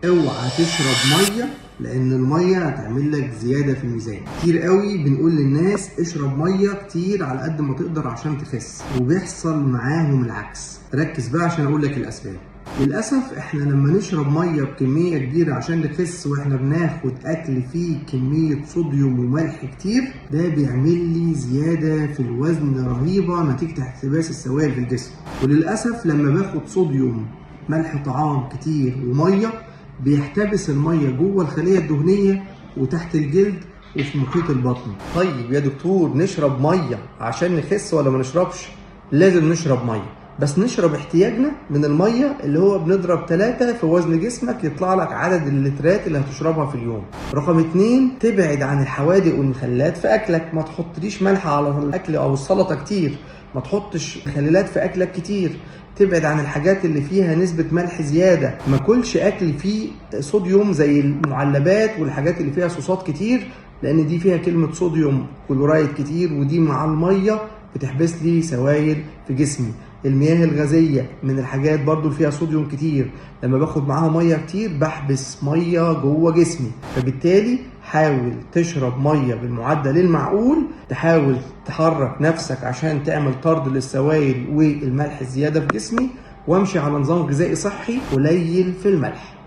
اوعى تشرب ميه، لان الميه هتعمل لك زياده في الميزان. كتير قوي بنقول للناس اشرب ميه كتير على قد ما تقدر عشان تخس، وبيحصل معاهم العكس. ركز بقى عشان اقول لك الاسباب. للاسف احنا لما نشرب ميه بكميه كبيره عشان نخس واحنا بناخد اكل فيه كميه صوديوم وملح كتير، ده بيعمل لي زياده في الوزن رهيبه نتيجه احتباس السوائل في الجسم. وللاسف لما باخد صوديوم، ملح طعام كتير وميه، بيحتبس الميه جوه الخليه الدهنيه وتحت الجلد وفي محيط البطن. طيب يا دكتور، نشرب ميه عشان نخس ولا ما نشربش؟ لازم نشرب ميه، بس نشرب احتياجنا من الميه، اللي هو بنضرب 3 في وزن جسمك يطلع لك عدد اللترات اللي هتشربها في اليوم. رقم 2، تبعد عن الحوادق والمخللات في اكلك. ما تحطليش ملح على الاكل او السلطه كتير، ما تحطش مخللات في اكلك كتير، تبعد عن الحاجات اللي فيها نسبة ملح زيادة، ما كلش اكل فيه صوديوم زي المعلبات والحاجات اللي فيها صوصات كتير، لان دي فيها كلمة صوديوم كلورايد كتير، ودي مع المية بتحبس لي سوائل في جسمي. المياه الغازية من الحاجات برضو اللي فيها صوديوم كتير، لما باخد معاها مية كتير بحبس مية جوه جسمي. فبالتالي حاول تشرب مية بالمعدل المعقول، تحاول تحرك نفسك عشان تعمل طرد للسوائل والملح الزيادة في جسمي، وامشي على نظام غذائي صحي قليل في الملح.